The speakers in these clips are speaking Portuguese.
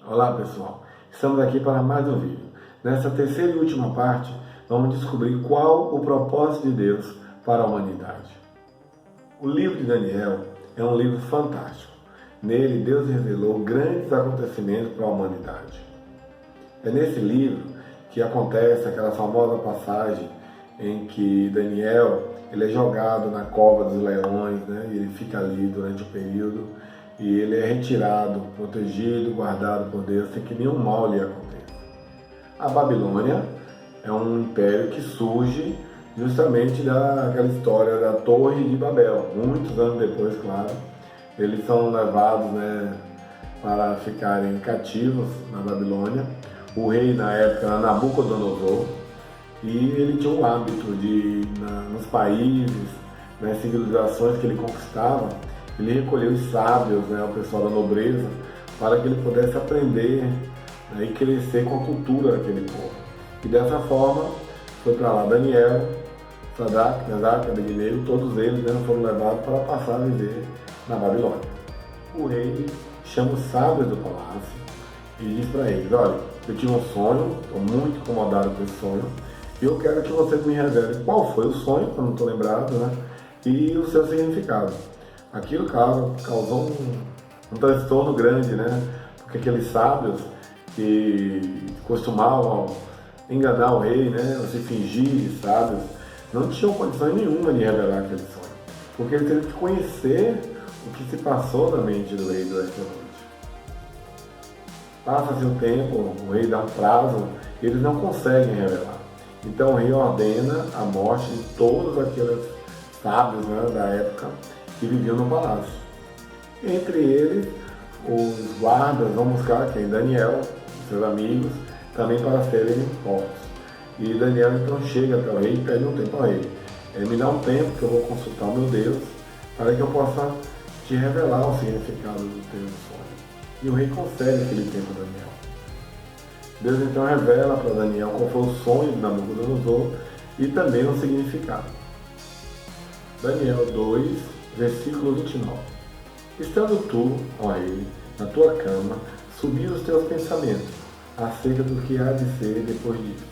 Olá pessoal, estamos aqui para mais um vídeo. Nessa terceira e última parte, vamos descobrir qual o propósito de Deus para a humanidade. O livro de Daniel é um livro fantástico. Nele, Deus revelou grandes acontecimentos para a humanidade. É nesse livro que acontece aquela famosa passagem em que Daniel ele é jogado na cova dos leões, né? E ele fica ali durante o período e ele é retirado, protegido, guardado por Deus, sem que nenhum mal lhe aconteça. A Babilônia é um império que surge justamente daquela história da Torre de Babel. Muitos anos depois, claro, eles são levados, né, para ficarem cativos na Babilônia. O rei na época era Nabucodonosor e ele tinha o hábito de, nos países, nas civilizações que ele conquistava, ele recolheu os sábios, né, o pessoal da nobreza, para que ele pudesse aprender, né, e crescer com a cultura daquele povo. E dessa forma foi para lá Daniel, Sadraque, Mesaque e Abednego, todos eles, né, foram levados para passar a viver na Babilônia. O rei chama os sábios do palácio e diz para eles: olha, eu tive um sonho, estou muito incomodado com esse sonho, e eu quero que vocês me revelem qual foi o sonho, eu não estou lembrado, né, e o seu significado. Aquilo causou um transtorno grande, né, porque aqueles sábios que costumavam enganar o rei, né, ou se fingir de sábios, não tinham condições nenhuma de revelar aquele sonho, porque ele teve que conhecer o que se passou na mente do rei durante a noite. Passa-se um tempo, o rei dá um prazo, e eles não conseguem revelar. Então o rei ordena a morte de todos aqueles sábios, né, da época que viviam no palácio. Entre eles, os guardas vão buscar quem? Daniel, seus amigos, também para serem mortos. E Daniel então chega até o rei e pede um tempo ao rei. Me dá um tempo que eu vou consultar o meu Deus para que eu possa te revelar o significado do teu sonho. E o rei concede aquele tempo a Daniel. Deus então revela para Daniel qual foi o sonho de Nabucodonosor e também o significado. Daniel 2, versículo 29. Estando tu, ó rei, na tua cama, subiu os teus pensamentos acerca do que há de ser depois disso.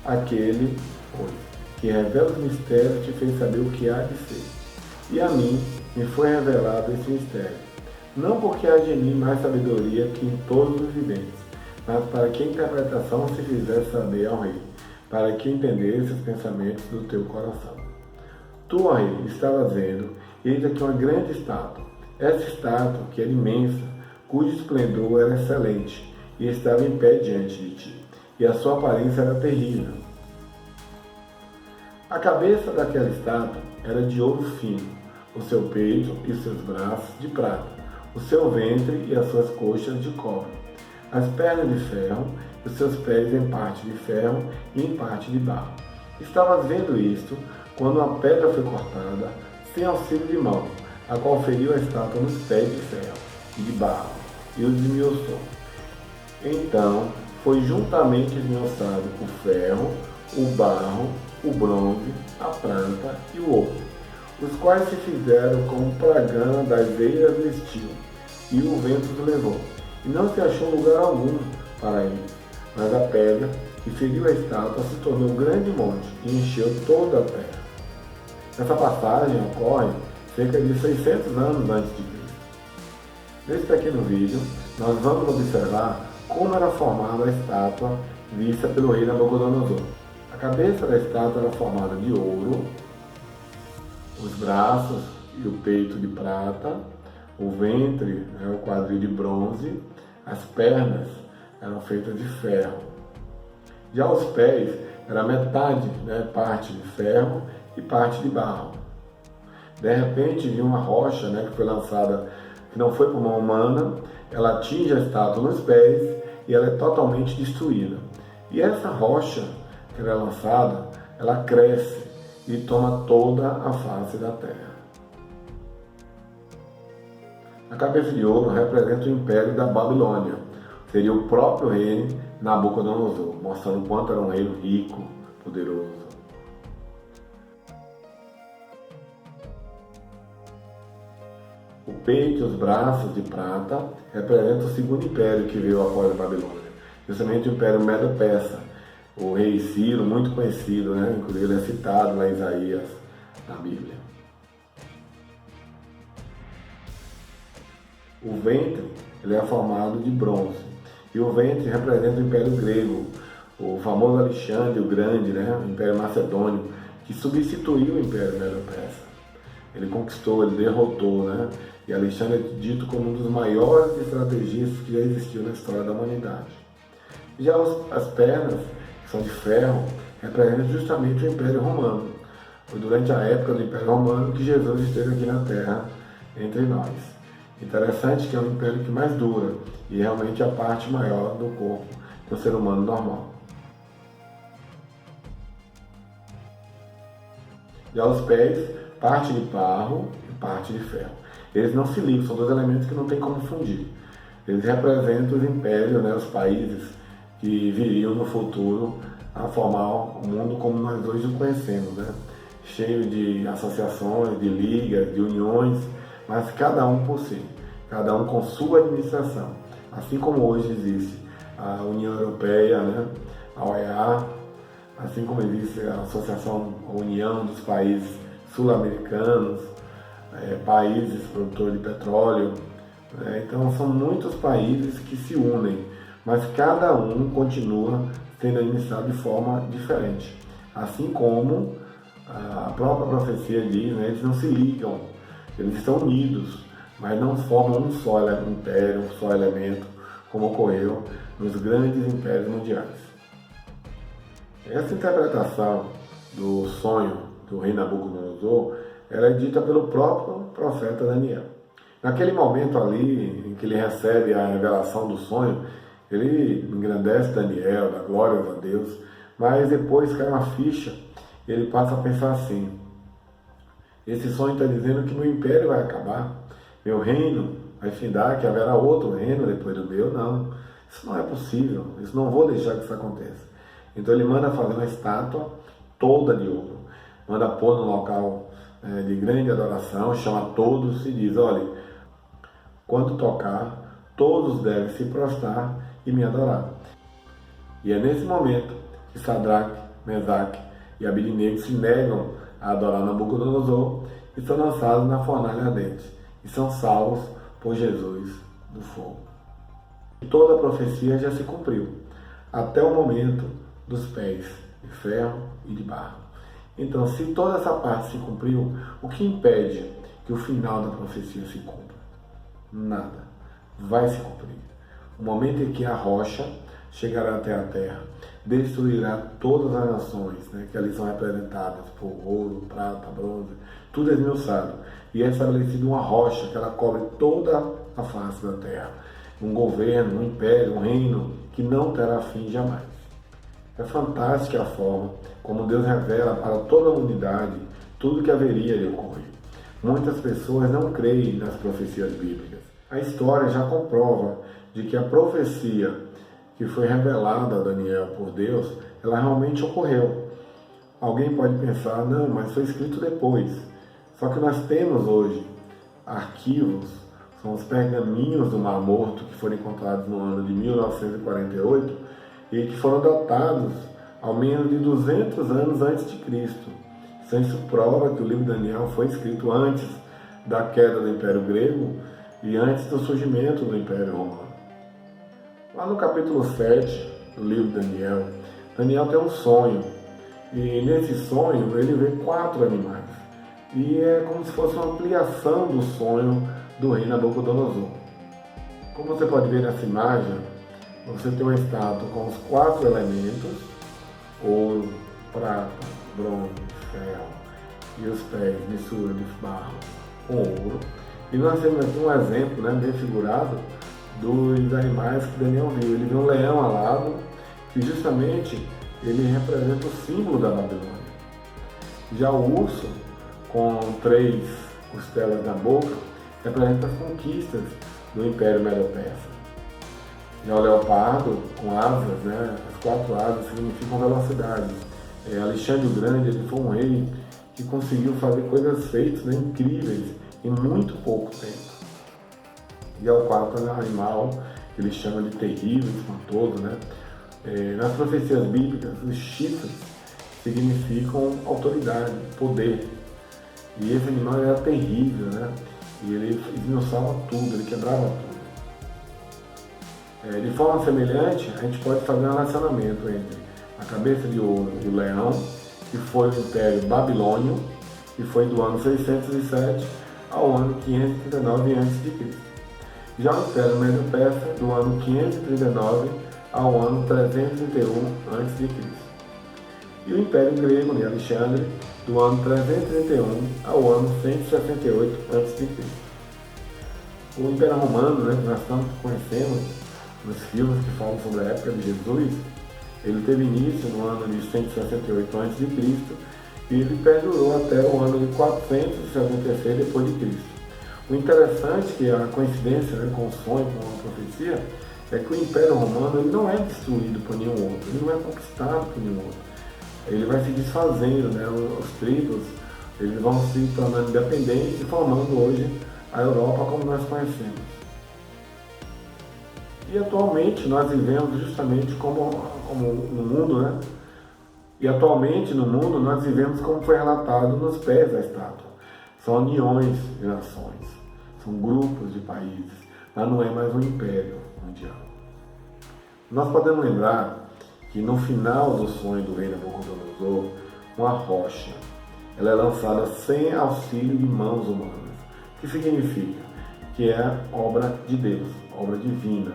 Aquele, pois, que revela os mistérios te fez saber o que há de ser. E a mim me foi revelado esse mistério, não porque haja em mim mais sabedoria que em todos os viventes, mas para que a interpretação se fizesse saber ao rei, para que entendesse os pensamentos do teu coração. Tu, ó rei, estavas vendo, eis aqui uma grande estátua. Essa estátua, que era imensa, cujo esplendor era excelente, e estava em pé diante de ti, e a sua aparência era terrível. A cabeça daquela estátua era de ouro fino, o seu peito e seus braços de prata, o seu ventre e as suas coxas de cobre, as pernas de ferro e os seus pés em parte de ferro e em parte de barro. Estavas vendo isto quando uma pedra foi cortada, sem auxílio de mão, a qual feriu a estátua nos pés de ferro e de barro e os desmiuçou. Então foi juntamente esmiuçado o ferro, o barro, o bronze, a prata e o ouro, os quais se fizeram como pragana das eiras do estio, e o vento os levou, e não se achou lugar algum para eles, mas a pedra que feriu a estátua se tornou um grande monte e encheu toda a terra. Essa passagem ocorre cerca de 600 anos antes de Cristo. Nesse pequeno vídeo, nós vamos observar como era formada a estátua vista pelo rei Nabucodonosor. A cabeça da estátua era formada de ouro, os braços e o peito de prata, o ventre, né, o quadril de bronze, as pernas eram feitas de ferro. Já os pés era metade, né, parte de ferro e parte de barro. De repente, viu uma rocha, né, que foi lançada, que não foi por mão humana, ela atinge a estátua nos pés e ela é totalmente destruída. E essa rocha que era lançada, ela cresce e toma toda a face da terra. A cabeça de ouro representa o império da Babilônia. Seria o próprio rei Nabucodonosor, mostrando o quanto era um rei rico, poderoso. O peito e os braços de prata representam o segundo império que veio após a Babilônia, justamente o Império Medo-Persa. O rei Ciro, muito conhecido, né? Inclusive ele é citado lá em Isaías, na Bíblia. O ventre ele é formado de bronze, e o ventre representa o Império Grego, o famoso Alexandre o Grande, né? O Império Macedônio, que substituiu o Império Medo-Persa. Ele conquistou, ele derrotou, né? E Alexandre é dito como um dos maiores estrategistas que já existiu na história da humanidade. Já as pernas, que são de ferro, representam justamente o Império Romano. Foi durante a época do Império Romano que Jesus esteve aqui na Terra entre nós. Interessante que é um império que mais dura e realmente é a parte maior do corpo do ser humano normal. Já os pés, parte de barro e parte de ferro. Eles não se ligam, são dois elementos que não tem como fundir. Eles representam os impérios, né, os países que viriam no futuro a formar o mundo como nós hoje o conhecemos, né? Cheio de associações, de ligas, de uniões, mas cada um por si, cada um com sua administração. Assim como hoje existe a União Europeia, né, a OEA, assim como existe a Associação, a União dos Países Sul-Americanos, países produtores de petróleo. Então são muitos países que se unem, mas cada um continua sendo administrado de forma diferente. Assim como a própria profecia diz, né, eles não se ligam, eles estão unidos, mas não formam um só império, um só elemento, como ocorreu nos grandes impérios mundiais. Essa interpretação do sonho do rei Nabucodonosor era dita pelo próprio profeta Daniel. Naquele momento ali, em que ele recebe a revelação do sonho, ele engrandece Daniel, dá glórias a Deus, mas depois cai uma ficha e ele passa a pensar assim: esse sonho está dizendo que meu império vai acabar, meu reino vai findar, que haverá outro reino depois do meu. Não, isso não é possível, isso não vou deixar que isso aconteça. Então ele manda fazer uma estátua toda de ouro, manda pôr num local de grande adoração, chama todos e diz: olha, quando tocar, todos devem se prostrar e me adorar. E é nesse momento que Sadraque, Mesaque e Abednego se negam a adorar Nabucodonosor e são lançados na fornalha ardente e são salvos por Jesus do fogo. E toda a profecia já se cumpriu, até o momento dos pés de ferro e de barro. Então, se toda essa parte se cumpriu, o que impede que o final da profecia se cumpra? Nada. Vai se cumprir. O momento em que a rocha chegará até a terra, destruirá todas as nações, né, que ali são representadas por ouro, prata, bronze, tudo é esmiuçado. E é estabelecida uma rocha que ela cobre toda a face da terra. Um governo, um império, um reino que não terá fim jamais. É fantástica a forma como Deus revela para toda a humanidade tudo o que haveria de ocorrer. Muitas pessoas não creem nas profecias bíblicas. A história já comprova de que a profecia que foi revelada a Daniel por Deus, ela realmente ocorreu. Alguém pode pensar: não, mas foi escrito depois. Só que nós temos hoje arquivos, são os pergaminhos do Mar Morto que foram encontrados no ano de 1948 e que foram datados ao menos de 200 anos antes de Cristo. Então, isso prova que o livro de Daniel foi escrito antes da queda do Império Grego e antes do surgimento do Império Romano. Lá no capítulo 7 do livro de Daniel, Daniel tem um sonho. E nesse sonho ele vê 4 animais. E é como se fosse uma ampliação do sonho do rei Nabucodonosor. Como você pode ver nessa imagem, você tem uma estátua com os 4 elementos: ouro, prata, bronze, ferro, e os pés mistura de barro com ouro. E nós temos aqui um exemplo, né, bem figurado dos animais que Daniel viu. Ele viu um leão alado, que justamente ele representa o símbolo da Babilônia. Já o urso, com 3 costelas na boca, representa as conquistas do Império Medo-Persa. Já o leopardo, com asas, né, as 4 asas significam velocidade. Alexandre o Grande, ele foi um rei que conseguiu fazer coisas feitas, né, incríveis em muito pouco tempo. E é o quarto animal que ele chama de terrível, espantoso, né? Nas profecias bíblicas, os chifres significam autoridade, poder. E esse animal era terrível, né? E ele esmiuçava tudo, ele quebrava tudo. De forma semelhante, a gente pode fazer um relacionamento entre a cabeça de ouro e o leão, que foi o Império Babilônio, que foi do ano 607 ao ano 539 a.C. Já o Império Medo-Persa, do ano 539 ao ano 331 a.C. E o Império Grego de Alexandre, do ano 331 ao ano 168 a.C. O Império Romano, né, que nós estamos conhecendo nos filmes que falam sobre a época de Jesus, ele teve início no ano de 168 a.C. e ele perdurou até o ano de 476 depois de Cristo. O interessante é que a coincidência, né, com o sonho, com a profecia, é que o Império Romano ele não é destruído por nenhum outro, ele não é conquistado por nenhum outro. Ele vai se desfazendo, né, os tribos eles vão se tornando independentes e formando hoje a Europa como nós conhecemos. E atualmente nós vivemos justamente como no mundo, né? E atualmente no mundo nós vivemos como foi relatado nos pés da estátua. São uniões de nações, são grupos de países, mas não é mais um império mundial. Nós podemos lembrar que no final do sonho do rei Nabucodonosor, uma rocha, ela é lançada sem auxílio de mãos humanas. O que significa? Que é obra de Deus, obra divina.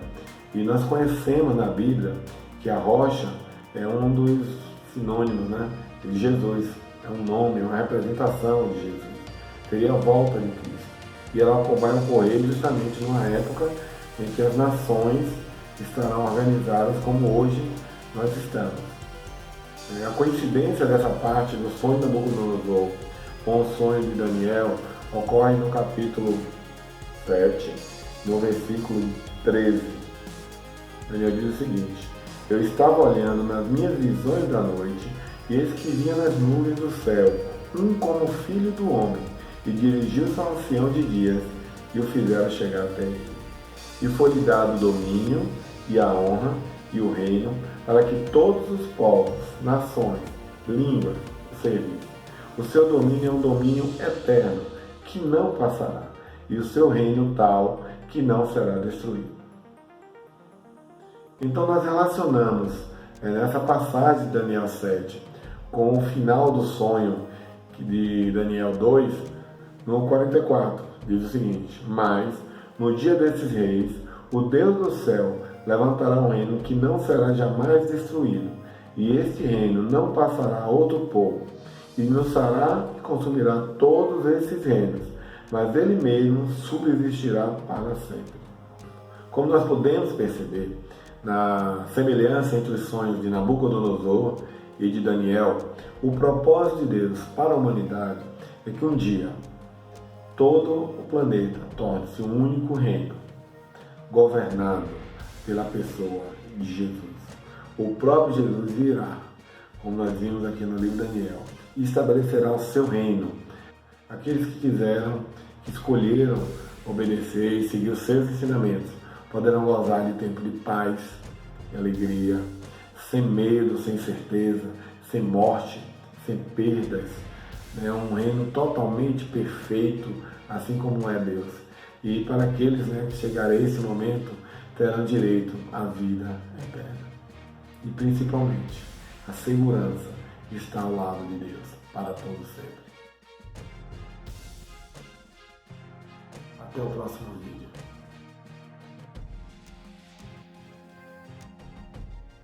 E nós conhecemos na Bíblia que a rocha é um dos sinônimos, né, de Jesus. É um nome, uma representação de Jesus. Seria a volta de Cristo. E ela vai ocorrer justamente numa época em que as nações estarão organizadas como hoje nós estamos. A coincidência dessa parte do sonho de Nabucodonosor com o sonho de Daniel ocorre no capítulo 7, no versículo 13. Daniel diz o seguinte: eu estava olhando nas minhas visões da noite, e eis que vinha nas nuvens do céu, um como filho do homem, e dirigiu-se ao ancião de dias, e o fizeram chegar até ele. E foi-lhe dado o domínio, e a honra, e o reino, para que todos os povos, nações, línguas, servissem. O seu domínio é um domínio eterno, que não passará, e o seu reino tal, que não será destruído. Então nós relacionamos nessa passagem de Daniel 7 com o final do sonho de Daniel 2, no 44, diz o seguinte: mas no dia desses reis, o Deus do céu levantará um reino que não será jamais destruído, e este reino não passará a outro povo, e desnudará e consumirá todos esses reinos, mas ele mesmo subsistirá para sempre. Como nós podemos perceber, na semelhança entre os sonhos de Nabucodonosor e de Daniel, o propósito de Deus para a humanidade é que um dia todo o planeta torne-se um único reino, governado pela pessoa de Jesus. O próprio Jesus virá, como nós vimos aqui no livro de Daniel, e estabelecerá o seu reino. Aqueles que quiseram, que escolheram obedecer e seguir os seus ensinamentos, poderão gozar de tempo de paz e alegria, sem medo, sem incerteza, sem morte, sem perdas. É um reino totalmente perfeito, assim como é Deus. E para aqueles que chegarem a esse momento, terão direito à vida eterna. E principalmente, a segurança de estar ao lado de Deus para todo sempre. Até o próximo vídeo.